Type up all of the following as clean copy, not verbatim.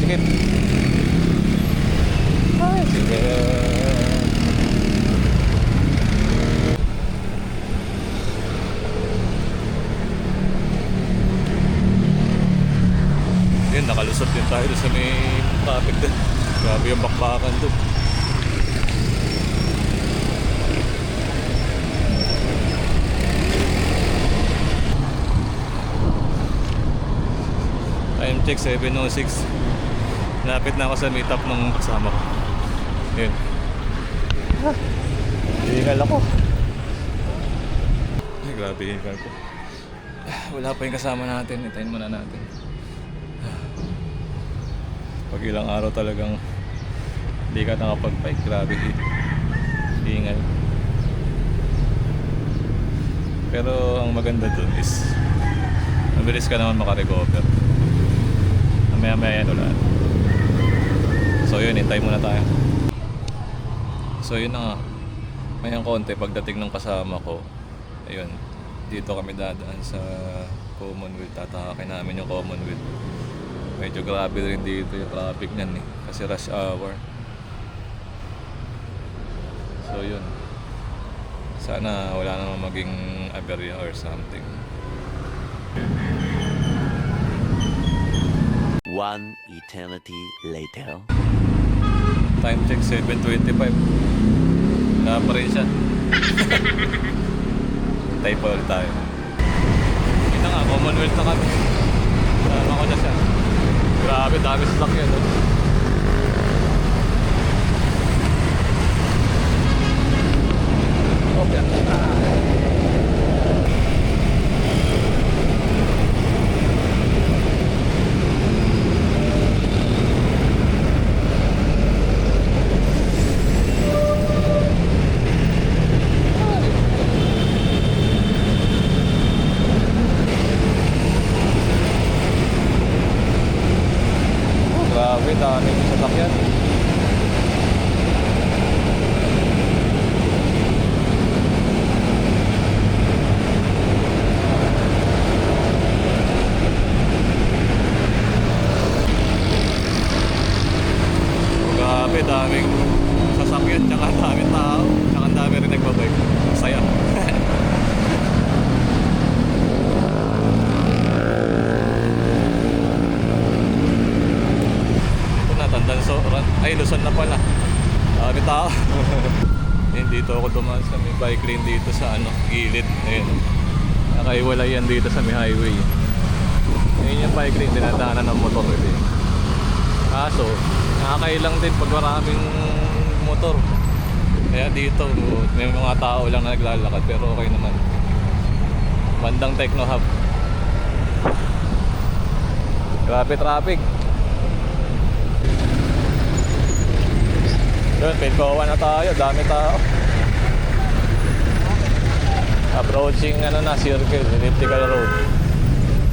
Sikip. Ay, sige. Yun, nakalusot din tayo sa may traffic din. Grabe yung bakbakan doon. Time check 7:06. Lapit na ako sa meetup ng kasama ko. Yun. Hingal ako. Ay, grabe yung hingal ko. Wala pa yung kasama natin. Itayin muna natin. Pag ilang araw talagang hindi ka nakapag-bike. Grabe hingal. Pero ang maganda dun is mabilis ka naman makarecover. Maya-maya yan ulan. So yun, hintay muna tayo. So yun na nga. Mayang konti pagdating ng kasama ko. Ayun, dito kami dadaan sa Commonwealth. Tatakakin namin yung Commonwealth. Medyo grabe rin dito yung traffic nyan eh. Kasi rush hour. So yun. Sana wala naman maging aberya or something. One eternity later. Time check 7:25. Wala pa rin siya. Hintay pa ulit tayo. Kita nga, Commonwealth na kami. Sama ko na siya. Grabe, dami sasakyan. No? Okay. Grabe, daming sasakyan. Grabe, daming sasakyan, tsaka daming tao, tsaka dami rin nagbabike. Masaya. Ay, Luzon na pala. Dami tao. Yan, dito ako dumaan sa may bike lane dito sa gilid. Ayun. Nakaiwalay yan dito sa may highway. Ayun yung bike lane, dinadaanan ng motor. Kaso, nakakailang din pag maraming motor. Kaya dito, may mga tao lang na naglalakad pero okay naman. Bandang Techno Hub. Grabe traffic. Yun, Pilcoa na tayo, dami tao. Approaching circle, elliptical road.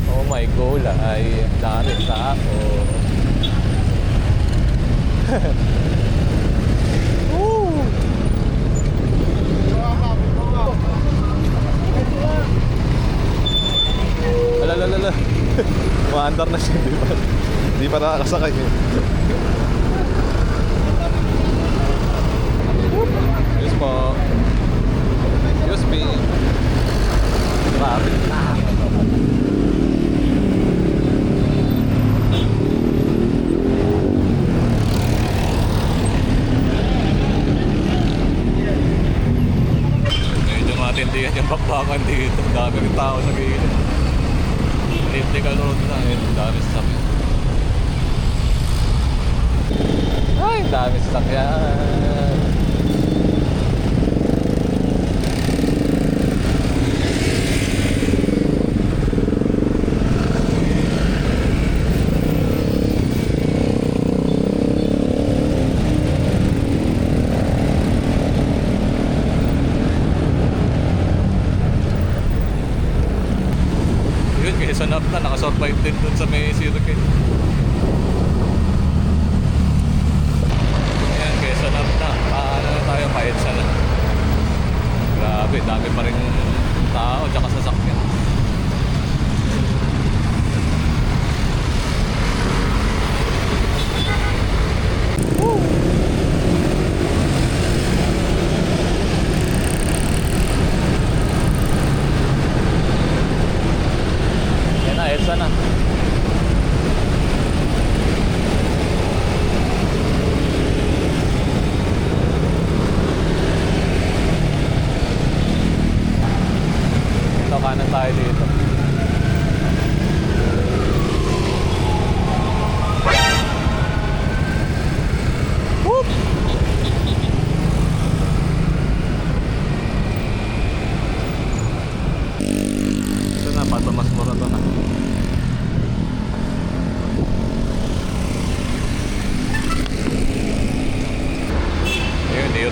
Oh my god, ay dami tao. Woo! Alalala. Maandar na siya, di pa nakakasakay. Yes po. Excuse me. Grabe na. Medyo matindihan yung bakbakan dito. Dami rin tao sa gilid. Elliptical road na. Dami sasakyan. Ay, dami sasakyan. Quezon Up na, nakasurvive din dun sa may circuit. Ayan, Quezon Up na. Paano na tayo, Paedsa na. Grabe, dami pa rin tao tsaka sasakyan.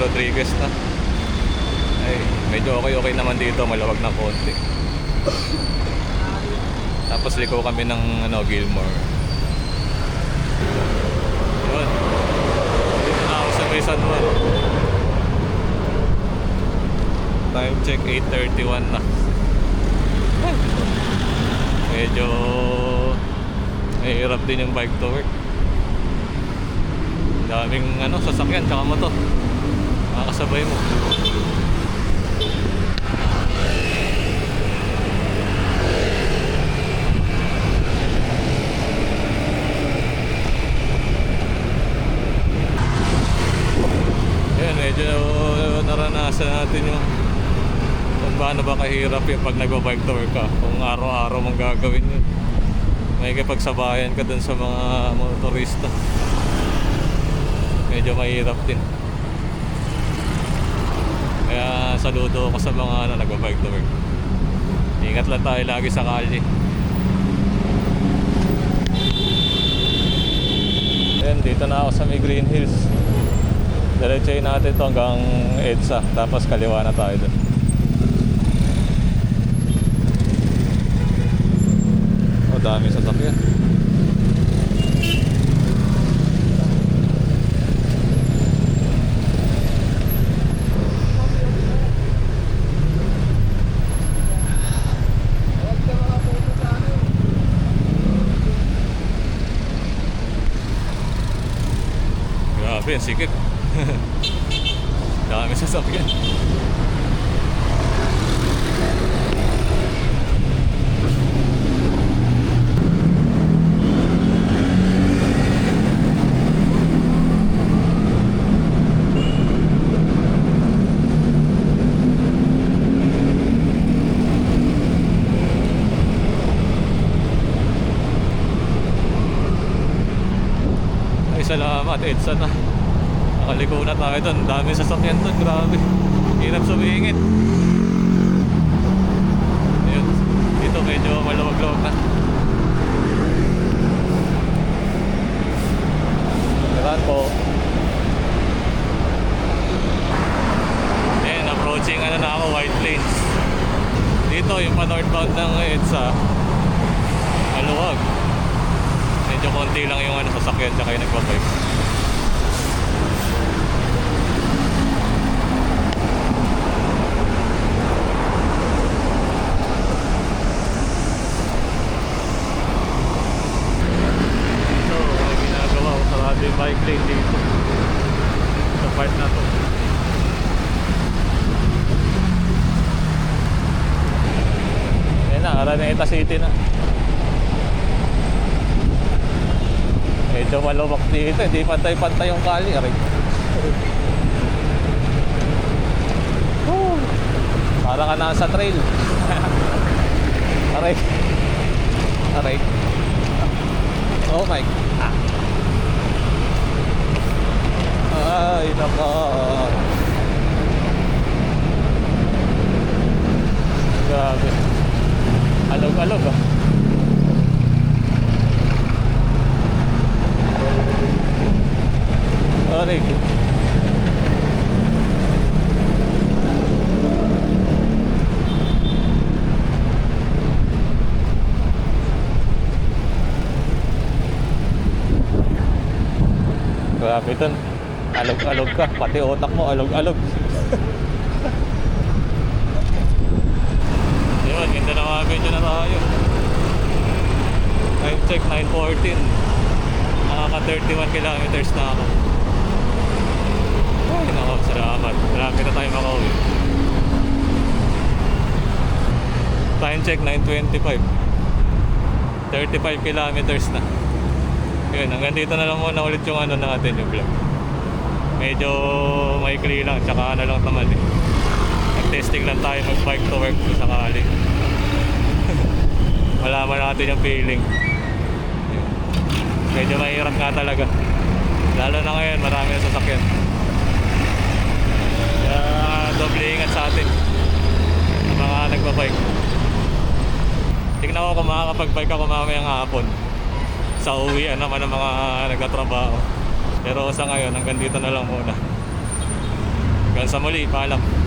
Rodriguez na. Ay, medyo okay naman dito, malawag na konti. Tapos liko kami ng Gilmore. Yun. Dito na ako sa may San Juan. Time check 8:31 na. Medyo mahirap din yung bike to work. Daming sasakyan tsaka motor. Makakasabay mo. Ayan, medyo naranasan natin yung kung paano ba kahirap yung pag nagba-bike to work ka. Kung araw-araw mong gagawin yun, may kipagsabayan ka dun sa mga motorista. Medyo mahirap din. Kaya saludo ako sa mga nagba-bike to work. Ingat lang tayo lagi sa kalye. Ayan, dito na ako sa may Green Hills. Diretsahin natin ito hanggang EDSA. Tapos kaliwa na tayo dun. Oh, dami sasakyan. Grabe, ang sikip. Dami sasakyan. Ay, salamat, EDSA na. Nakaliko na tayo doon. Dami sasakyan doon. Grabe. Hirap sumingit. Ayun. Dito medyo malawag-lawag na. Kailan po. Ayan, approaching na ako, White Plains. Dito yung pa-northbound ng EDSA. Maluwag. Medyo konti lang yung sasakyan tsaka yung nagbabike. Yung bike lane dito sa part na to. Ayan na, Araneta City na. Medyo malubak dito, hindi pantay-pantay yung kali. Aray. Parang ka nasa trail. Aray. Aray. Oh my God. Ay, naka. Grabe. Alog-alog ah. Sorry. Grabe ito. Alog-alog ka, pati otak mo alog-alog. Yun, ganda na mga video na tayo. Time check 9:14. Nakaka 31 kilometers na ako. Ay nako, salamat. Marami na tayo makauwi. Time check 9:25. 35 kilometers na. Yun, hanggang dito na lang muna ulit yung natin yung vlog. Medyo maikli lang, tsaka lang naman eh. Nag-testing lang tayo mag-bike to work kung sakali. Malaman natin yung feeling. Medyo mahirap nga talaga. Lalo na ngayon, marami na sasakyan. Kaya doble ingat sa atin sa mga nagbabike. Tingnan ko kung makakapag-bike ako mamayang hapon sa uwian naman ng mga nagtatrabaho. Pero sa ngayon, hanggang dito na lang muna. Hanggang sa muli, paalam.